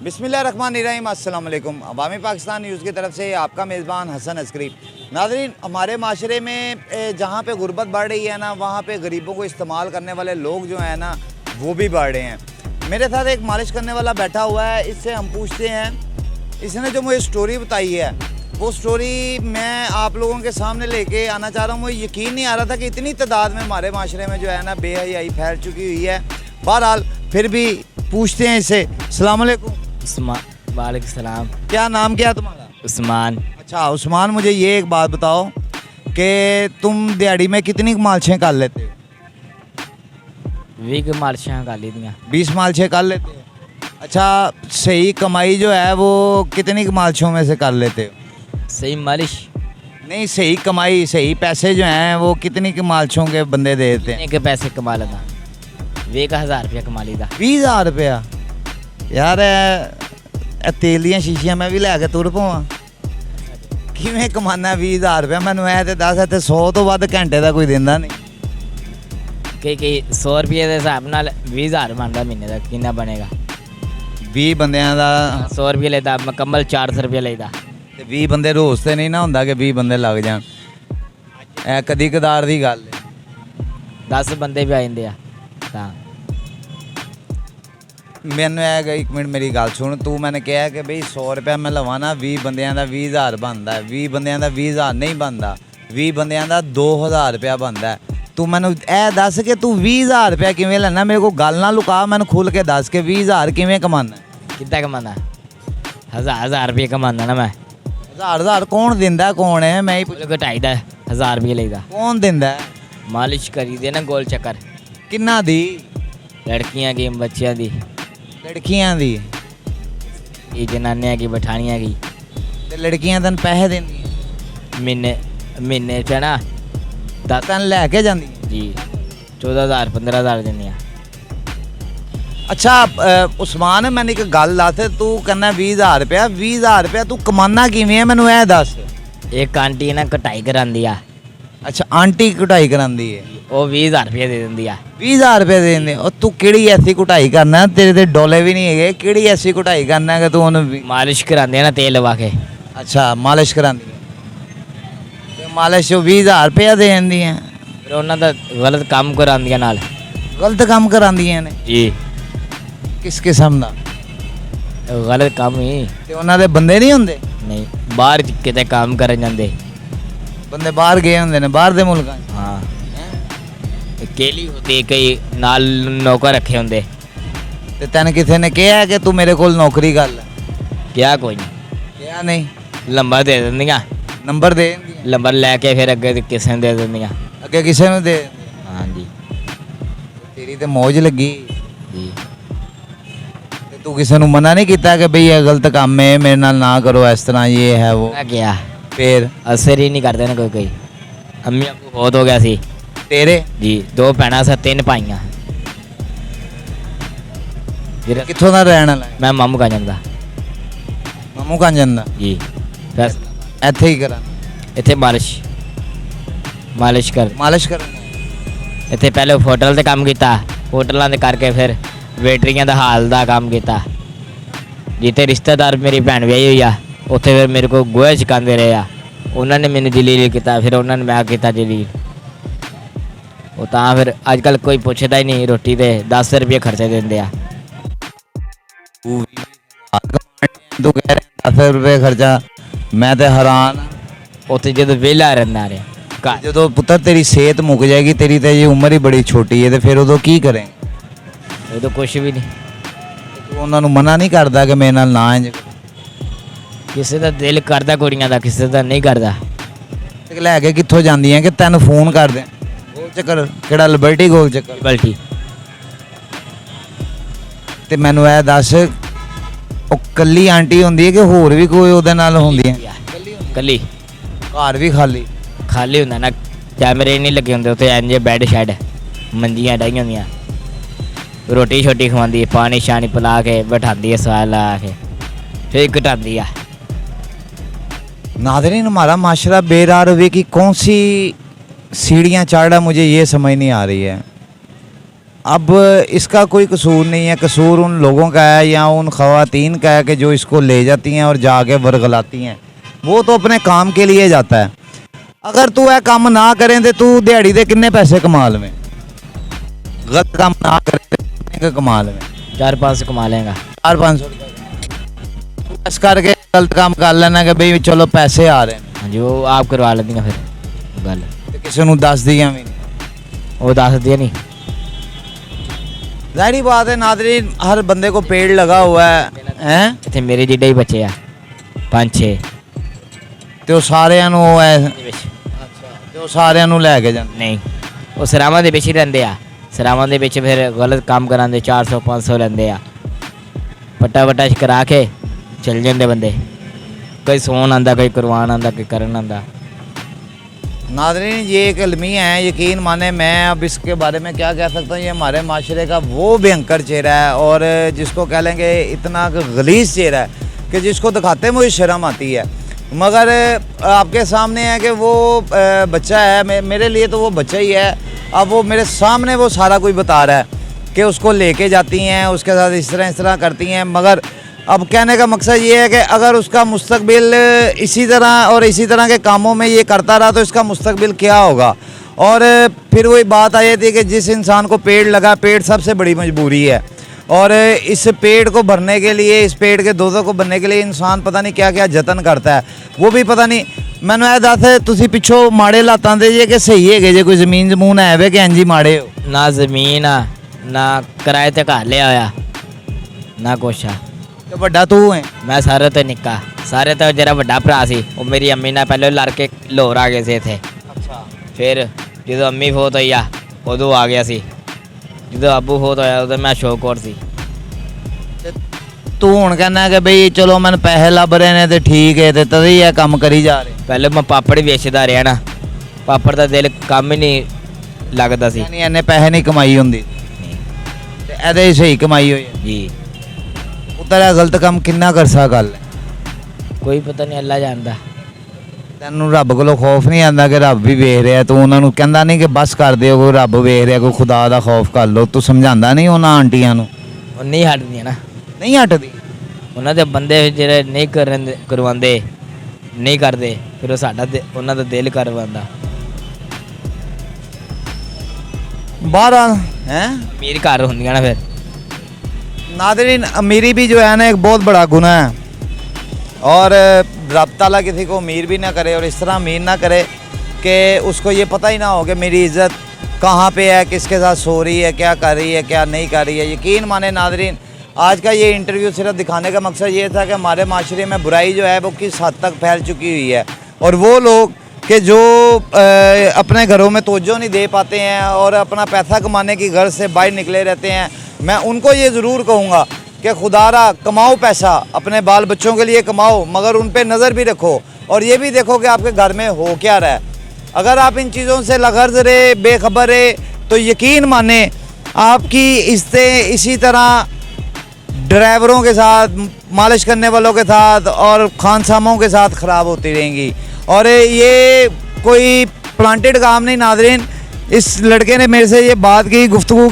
बिस्मिल्लाहिर्रहमानिर्रहीम अस्सलाम वालेकुम। अवामी पाकिस्तान न्यूज़ की तरफ से आपका मेज़बान हसन अस्करी। नाज़रीन, हमारे माशरे में जहाँ पे गुर्बत बढ़ रही है ना, वहाँ पे गरीबों को इस्तेमाल करने वाले लोग जो हैं ना, वो भी बढ़ रहे हैं। मेरे साथ एक मालिश करने वाला बैठा हुआ है, इससे हम पूछते हैं। इसने जो मुझे स्टोरी बताई है, वो स्टोरी मैं आप लोगों के सामने लेके आना चाह रहा हूँ। मुझे यकीन नहीं आ रहा था कि इतनी तादाद में हमारे माशरे में जो है ना बेहयाई फैल चुकी हुई है। बहरहाल फिर भी पूछते हैं इससे। अस्सलाम वालेकुम। वालेकुम सलाम। क्या नाम क्या है तुम्हारा? उस्मान। अच्छा उस्मान, मुझे ये एक बात बताओ कि तुम दिहाड़ी में कितनी मालशें कर लेते हो? 20 मालशां कर ली दियां। 20 मालशें कर लेते हो। अच्छा, सही कमाई जो है वो कितनी मालशों में से कर लेते हो? सही मालिश नहीं, सही कमाई, सही पैसे जो हैं वो कितनी मालशों के बंदे दे देते हैं? कितने के पैसे कमा लेता? 20,000 रुपया कमा लीदा। 20,000 रुपया? यार तेल ਦੀਆਂ ਸ਼ੀਸ਼ੀਆਂ ਮੈਂ ਵੀ ਲੈ ਕੇ ਤੁਰ ਪਵਾਂ। ਕਿਵੇਂ ਕਮਾਨਾ 20,000 ਰੁਪਇਆ? ਮੈਨੂੰ ਐ ਤੇ ਦੱਸ, ਤੇ 100 ਤੋਂ ਵੱਧ ਘੰਟੇ ਦਾ ਕੋਈ ਦਿੰਦਾ ਨਹੀਂ। ਕਿ 100 ਰੁਪਏ ਦੇ ਹਿਸਾਬ ਨਾਲ 20,000 ਬਣਦਾ ਮਹੀਨੇ ਦਾ। ਕਿੰਨਾ ਬਣੇਗਾ? 20 ਬੰਦਿਆਂ ਦਾ 100 ਰੁਪਏ ਲੈਦਾ, ਮੁਕੰਮਲ 400 ਰੁਪਏ ਲੈਦਾ। ਤੇ 20 ਬੰਦੇ ਰੋਜ਼ ਤੇ ਨਹੀਂ ਨਾ ਹੁੰਦਾ ਕਿ 20 ਬੰਦੇ ਲੱਗ ਜਾਣ। ਇਹ ਕਦੀ ਕਦਾਰ ਦੀ ਗੱਲ ਹੈ। 10 ਬੰਦੇ ਵੀ ਆ ਜਾਂਦੇ ਆ ਤਾਂ। ਮੈਨੂੰ ਇਹ ਇੱਕ ਮਿੰਟ ਮੇਰੀ ਗੱਲ ਸੁਣ। ਤੂੰ ਮੈਨੂੰ ਕਿਹਾ ਕਿ ਬਈ 100 ਰੁਪਇਆ ਮੈਂ ਲਵਾਂ ਨਾ, 20 ਬੰਦਿਆਂ ਦਾ 20,000 ਬਣਦਾ। 20 ਬੰਦਿਆਂ ਦਾ 20,000 ਨਹੀਂ ਬਣਦਾ, 20 ਬੰਦਿਆਂ ਦਾ 2,000 ਰੁਪਇਆ ਬਣਦਾ। ਤੂੰ ਮੈਨੂੰ ਇਹ ਦੱਸ ਕਿ ਤੂੰ 20,000 ਰੁਪਇਆ ਕਿਵੇਂ ਲੈਣਾ? ਮੇਰੇ ਕੋਲ ਗੱਲ ਨਾ ਲੁਕਾ, ਮੈਨੂੰ ਖੁੱਲ ਕੇ ਦੱਸ ਕਿ 20,000 ਕਿਵੇਂ ਕਮਾਉਣਾ? ਕਿੱਦਾਂ ਕਮਾਉਂਦਾ? 1000 ਰੁਪਏ ਕਮਾਉਂਦਾ ਨਾ ਮੈਂ। 1000 ਕੌਣ ਦਿੰਦਾ? ਕੌਣ ਹੈ? ਮੈਂ ਹੀ ਪੁੱਛ ਘਟਾਈਦਾ 1000 ਰੁਪਏ ਲਈਦਾ। ਕੌਣ ਦਿੰਦਾ? ਮਾਲਿਸ਼ ਕਰੀਦੇ ਨਾ ਗੋਲ ਚੱਕਰ। ਕਿੰਨਾ ਦੀ? ਲੜਕੀਆਂ ਕੀ ਬੱਚਿਆਂ ਦੀ? ਲੜਕੀਆਂ ਦੀ। ਇਹ ਜਨਾਨੀਆਂ ਕੀ ਬਠਾਣੀਆਂ ਕੀ? ਤੇ ਲੜਕੀਆਂ ਤੈਨੂੰ ਪੈਸੇ ਦਿੰਦੀਆਂ? ਮਹੀਨੇ 'ਚ ਨਾ 10 ਤੈਨੂੰ ਲੈ ਕੇ ਜਾਂਦੀਆਂ ਜੀ। 14,000 15,000 ਦਿੰਦੀਆਂ। ਅੱਛਾ ਉਸਮਾਨ, ਮੈਨੂੰ ਇੱਕ ਗੱਲ ਦੱਸ, ਤੂੰ ਕਹਿੰਦਾ 20,000 ਰੁਪਇਆ, 20,000 ਰੁਪਇਆ ਤੂੰ ਕਮਾਨਾ ਕਿਵੇਂ ਹੈ? ਮੈਨੂੰ ਇਹ ਦੱਸ। ਇੱਕ ਆਂਟੀ ਨਾ ਕਟਾਈ ਕਰਾਉਂਦੀ ਆ। ਅੱਛਾ, ਆਂਟੀ ਕਟਾਈ ਕਰਾਉਂਦੀ ਹੈ, ਉਹ 20,000 ਰੁਪਏ ਦੇ ਦਿੰਦੀ ਆ। 20,000 ਰੁਪਏ ਦੇ ਦਿੰਦੇ? ਉਹ ਤੂੰ ਕਿਹੜੀ ਐਸੀ ਕਟਾਈ ਕਰਨਾ? ਤੇਰੇ ਤੇ ਡੋਲੇ ਵੀ ਨਹੀਂ ਹੈਗੇ। ਕਿਹੜੀ ਐਸੀ ਕਟਾਈ ਕਰਨਾ ਕਿ ਤੂੰ ਉਹਨੂੰ ਮਾਲਿਸ਼ ਕਰਾਉਂਦੇ ਆ ਨਾ ਤੇਲ ਲਵਾ ਕੇ। ਅੱਛਾ, ਮਾਲਿਸ਼ ਕਰਾਉਂਦੀ ਹੈ ਤੇ ਮਾਲਿਸ਼ ਉਹ 20,000 ਰੁਪਇਆ ਦੇ ਦਿੰਦੀ ਹੈ? ਫਿਰ ਉਹਨਾਂ ਦਾ ਗਲਤ ਕੰਮ ਕਰਾਉਂਦੀਆਂ ਨਾਲ। ਗਲਤ ਕੰਮ ਕਰਾਉਂਦੀਆਂ ਨੇ? ਜੀ। ਕਿਸ ਕਿਸਮ ਦਾ ਗਲਤ ਕੰਮ ਹੀ। ਤੇ ਉਹਨਾਂ ਦੇ ਬੰਦੇ ਨਹੀਂ ਹੁੰਦੇ? ਨਹੀਂ, ਬਾਹਰ ਕਿਤੇ ਕੰਮ ਕਰਨ ਜਾਂਦੇ ਬੰਦੇ। ਬਾਹਰ ਗਏ ਹੁੰਦੇ ਨੇ, ਬਾਹਰ ਦੇ ਮੁਲਕਾਂ 'ਚ? ਹਾਂ। ਅਕੇਲੀ ਹੁੰਦੀ, ਕਈ ਨਾਲ ਨੌਕਰ ਰੱਖੇ ਹੁੰਦੇ। ਤੇ ਤੈਨੂੰ ਕਿਸੇ ਨੇ ਕਿਹਾ ਕਿ ਤੂੰ ਮੇਰੇ ਕੋਲ ਨੌਕਰੀ ਕਰ ਲੈ? ਕਿਹਾ ਕੋਈ ਨਹੀਂ। ਕਿਹਾ ਨਹੀਂ? ਨੰਬਰ ਦੇ ਦਿੰਦੀਆਂ। ਨੰਬਰ ਦੇ ਦਿੰਦੀਆਂ? ਨੰਬਰ ਲੈ ਕੇ ਫਿਰ ਅੱਗੇ ਕਿਸੇ ਨੂੰ ਦੇ ਦਿੰਦੀਆਂ। ਅੱਗੇ ਕਿਸੇ ਨੂੰ ਦੇ ਦਿੰਦੀਆਂ? ਹਾਂਜੀ। ਤੇਰੀ ਤੇ ਮੌਜ ਲੱਗੀ ਜੀ। ਤੇ ਤੂੰ ਕਿਸੇ ਨੂੰ ਮਨਾ ਨਹੀਂ ਕੀਤਾ ਕਿ ਬਈ ਇਹ ਗਲਤ ਕੰਮ ਹੈ, ਮੇਰੇ ਨਾਲ ਨਾ ਕਰੋ, ਇਸ ਤਰ੍ਹਾਂ ਇਹ ਹੈ ਉਹ? ਮੈਂ ਕਿਹਾ ਫਿਰ ਅਸਰ ਹੀ ਨਹੀਂ ਕਰਦੇ ਨਾ ਕੋਈ। ਅੰਮੀ ਅੱਬੂ ਬਹੁਤ ਹੋ ਗਿਆ ਸੀ ਤੇਰੇ? ਜੀ। 2 ਭੈਣਾਂ ਸੀ, 3 ਭਾਈਆਂ। ਕਿੱਥੋਂ ਦਾ ਰਹਿਣ ਵਾਲਾ? ਮੈਂ ਮਾਮੂ ਕਾ ਜਾਂਦਾ ਮਾਮੂ ਕਾ ਜਾਂਦਾ ਜੀ। ਫਿਰ ਇੱਥੇ ਹੀ ਕਰਾਂ? ਇੱਥੇ ਮਾਲਿਸ਼ ਕਰ। ਮਾਲਿਸ਼ ਕਰਨ? ਇੱਥੇ ਪਹਿਲੇ ਹੋਟਲ ਤੇ ਕੰਮ ਕੀਤਾ, ਹੋਟਲਾਂ ਦੇ ਕਰਕੇ ਫਿਰ ਵੇਟਰੀਆਂ ਦਾ ਹਾਲ ਦਾ ਕੰਮ ਕੀਤਾ। ਜਿੱਥੇ ਰਿਸ਼ਤੇਦਾਰ ਮੇਰੀ ਭੈਣ ਵਿਆਹੀ ਹੋਈ ਆ, ਉੱਥੇ ਫਿਰ ਮੇਰੇ ਕੋਲ ਗੋਹੇ ਚਕਾਉਂਦੇ ਰਹੇ ਆ। ਉਹਨਾਂ ਨੇ ਮੈਨੂੰ ਜਲੀਲ ਕੀਤਾ, ਫਿਰ ਉਹਨਾਂ ਨੇ ਮੈਂ ਕੀਤਾ ਜਲੀਲ। ਉਹ ਤਾਂ ਫਿਰ ਅੱਜ ਕੱਲ੍ਹ ਕੋਈ ਪੁੱਛਦਾ ਹੀ ਨਹੀਂ। ਰੋਟੀ ਦੇ 10 ਰੁਪਏ ਖਰਚੇ ਦਿੰਦੇ ਆ। ਤੂੰ ਕਹਿ ਰਿਹਾ 10 ਰੁਪਏ ਖਰਚਾ? ਮੈਂ ਤੇ ਹੈਰਾਨ। ਉੱਥੇ ਜਦੋਂ ਵਿਹਲਾ ਰਹਿੰਦਾ ਰਿਹਾ ਘਰ। ਜਦੋਂ ਪੁੱਤਰ ਤੇਰੀ ਸਿਹਤ ਮੁੱਕ ਜਾਏਗੀ, ਤੇਰੀ ਤਾਂ ਇਹ ਉਮਰ ਹੀ ਬੜੀ ਛੋਟੀ ਹੈ, ਤੇ ਫਿਰ ਉਦੋਂ ਕੀ ਕਰੇ? ਉਦੋਂ ਕੁਛ ਵੀ ਨਹੀਂ। ਤੂੰ ਉਹਨਾਂ ਨੂੰ ਮਨਾ ਨਹੀਂ ਕਰਦਾ ਕਿ ਮੇਰੇ ਨਾਲ ਨਾ ਇੰਝ? ਕਿਸੇ ਦਾ ਦਿਲ ਕਰਦਾ ਕੁੜੀਆਂ ਦਾ, ਕਿਸੇ ਦਾ ਨਹੀਂ ਕਰਦਾ। ਤੇ ਲੈ ਕੇ ਕਿੱਥੋਂ ਜਾਂਦੀਆਂ ਕਿ ਤੈਨੂੰ ਫੋਨ ਕਰਦੇ? ਗੋਲ ਚੱਕਰ ਕਿਹੜਾ? ਲਿਬਰਟੀ ਗੋਲ ਚੱਕਰ? ਬਲਟੀ। ਤੇ ਮੈਨੂੰ ਇਹ ਦੱਸ, ਉਹ ਕੱਲੀ ਆਂਟੀ ਹੁੰਦੀ ਹੈ ਕਿ ਹੋਰ ਵੀ ਕੋਈ ਉਹਦੇ ਨਾਲ ਹੁੰਦੀ ਹੈ? ਕੱਲੀ। ਘਰ ਵੀ ਖਾਲੀ ਹੁੰਦਾ ਨਾ, ਕੈਮਰੇ ਨਹੀਂ ਲੱਗੇ ਹੁੰਦੇ ਉੱਥੇ। ਇੰਜੇ ਬੈੱਡ ਸ਼ੈੱਡ, ਮੰਜੀਆਂ ਡਾਈਆਂ ਹੁੰਦੀਆਂ। ਰੋਟੀ ਛੋਟੀ ਖਵਾਉਂਦੀ, ਪਾਣੀ ਸ਼ਾਣੀ ਪਿਲਾ ਕੇ ਬਿਠਾਉਂਦੀ ਹੈ, ਸਵਾਲ ਲਾ ਕੇ फिर घटा दिया। नादरीन, हमारा माशरा बेरार हुए कि कौन सी सीढ़ियाँ चढ़ रहा, मुझे ये समझ नहीं आ रही है। अब इसका कोई कसूर नहीं है, कसूर उन लोगों का है या उन ख़वातीन का है कि जो इसको ले जाती हैं और जाके वरगलाती हैं। वो तो अपने काम के लिए जाता है। अगर तू है काम ना करें तो तू दिहाड़ी दे किन्ने पैसे कमा लवें, गलत काम ना करें तो कितने के कमा लवें? 4-5 कमा लेगा। 400-500 बस करके गलत काम कर लेना कि भाई चलो पैसे आ रहे हैं, हाँ जी, वो आप करवा लेती फिर गल, तो किसी को दस दिया भी नहीं। वो दस दिया नहीं। जाहिर बात है नाज़रीन, हर बंदे को पेड़ लगा हुआ है हैं इतने मेरे जिड्डे ही बच्चे आ 5-6 तो सारिਆਂ ਨੂੰ ਹੈ। ਅੱਛਾ ਤੇ ਉਹ ਸਾਰਿਆਂ ਨੂੰ ਲੈ ਕੇ ਜਾਂਦੇ। ਨਹੀਂ, ਉਹ ਸਰਾਵਾਂ ਦੇ ਵਿੱਚ ਹੀ ਰਹਿੰਦੇ ਆ। ਸਰਾਵਾਂ ਦੇ ਵਿੱਚ ਫਿਰ ਗਲਤ ਕੰਮ ਕਰਾਉਂਦੇ, 400-500 ਲੈਂਦੇ ਆ। ਪੱਟਾ ਵੱਟਾ ਕਰਾ ਕੇ ਚਲ ਜਾਂਦੇ ਬੰਦੇ। ਕੋਈ ਸੌਣ ਆਂਦਾ, ਕੋਈ ਕਰਵਾਨ ਆਂਦਾ, ਕੋਈ ਕਰਨ ਆਂਦਾ। नाज़रीन ये एक अलमिया है, यकीन माने मैं अब इसके बारे में क्या कह सकता हूँ। ये हमारे माशरे का वो भयंकर चेहरा है और जिसको कह लेंगे इतना गलीज़ चेहरा है कि जिसको दिखाते मुझे शर्म आती है। मगर आपके सामने है कि वो बच्चा है, मेरे लिए तो वो बच्चा ही है। अब वो मेरे सामने वो सारा कुछ बता रहा है कि उसको लेके जाती हैं, उसके साथ इस तरह करती हैं। मगर अब कहने का मकसद ये है कि अगर उसका मुस्तकबिल इसी तरह और इसी तरह के कामों में ये करता रहा तो इसका मुस्तकबिल क्या होगा। और फिर वही बात आई थी कि जिस इंसान को पेड़ लगा, पेड़ सबसे बड़ी मजबूरी है और इस पेड़ को भरने के लिए, इस पेड़ के दोजों को भरने के लिए इंसान पता नहीं क्या क्या जतन करता है। वो भी पता नहीं। मैंने यह दस तुसी पिछों माड़े लातां दे जे कि सही है जे कोई ज़मीन जमून है वे कि इंजी माड़े हो? ना ज़मीन आ, ना किराए ते घर लिया होया, ना कुछ आ। तो बड़ा तू है? मैं सारे तो निक्का, सारे तो जरा बड़ा भरा सी। वो मेरी अम्मी ने पहले लड़ के लाहौर आ गए थे। अच्छा। फिर जो अम्मी फोत हुई आ उदों आ गया सी, जो अबू फोत होया उदों मैं शौकौर सी। तू हुण कहना कि बई चलो मैंने पैसे लभ रहे ने तो ठीक है तो तभी यह काम करी जा रहे? पहले मैं पापड़ ही बेचदा रहा ना, पापड़ का दिल काम ही नहीं लगता सी। यानी इन्ने पैसे नहीं कमाई होंदी ते एदे ही सही कमाई होई है जी। उधर गलत काम किन्ना करसा गल है? कोई पता नहीं, अल्लाह जानदा। ਤੈਨੂੰ ਰੱਬ ਕੋਲੋਂ ਖੌਫ ਨਹੀਂ ਆਉਂਦਾ ਕਿ ਰੱਬ ਵੀ ਵੇਖ ਰਿਹਾ? ਤੂੰ ਉਹਨਾਂ ਨੂੰ ਕਹਿੰਦਾ ਨਹੀਂ ਕਿ ਬਸ ਕਰ ਦਿਓ, ਕੋਈ ਰੱਬ ਵੇਖ ਰਿਹਾ, ਕੋਈ ਖੁਦਾ ਦਾ ਖੌਫ ਕਰ ਲਓ? ਤੂੰ ਸਮਝਾਉਂਦਾ ਨਹੀਂ ਉਹਨਾਂ ਆਂਟੀਆਂ ਨੂੰ? ਉਹ ਨਹੀਂ ਹਟਦੀਆਂ ਨਾ, ਨਹੀਂ ਹਟਦੀ। ਉਹਨਾਂ ਦੇ ਬੰਦੇ ਜਿਹੜੇ ਨਹੀਂ ਕਰਵਾਉਂਦੇ, ਨਹੀਂ ਕਰਦੇ, ਫਿਰ ਉਹ ਸਾਡਾ ਉਹਨਾਂ ਦਾ ਦਿਲ ਕਰਵਾਉਂਦਾ। ਬਾਹਰ हैं अमीर घर होंदियां ना। फिर नादरीन, अमीरी भी जो है ना एक बहुत बड़ा गुनाह है और रब ताला किसी को अमीर भी ना करे और इस तरह अमीर ना करे कि उसको ये पता ही ना हो कि मेरी इज़्ज़त कहाँ पे है, किसके साथ सो रही है, क्या कर रही है, क्या नहीं कर रही है। यकीन माने नादरीन, आज का ये इंटरव्यू सिर्फ दिखाने का मकसद ये था कि हमारे माशरे में बुराई जो है वो किस हद तक फैल चुकी हुई है और वो लोग कि जो अपने घरों में तवज्जो नहीं दे पाते हैं और अपना पैसा कमाने की गर्ज से बाहर निकले रहते हैं। मैं उनको ये ज़रूर कहूँगा कि खुदारा कमाओ पैसा, अपने बाल बच्चों के लिए कमाओ, मगर उन पे नज़र भी रखो और ये भी देखो कि आपके घर में हो क्या रहा है। अगर आप इन चीज़ों से लगर्ज रहे, बेखबर रहे, तो यकीन माने आपकी इज्जतें इसी तरह ड्राइवरों के साथ, मालिश करने वालों के साथ और खानसामों के साथ ख़राब होती रहेंगी। और ये कोई प्लांटेड काम नहीं नादरीन, इस लड़के ने मेरे से ये बात की, गुफ्तगू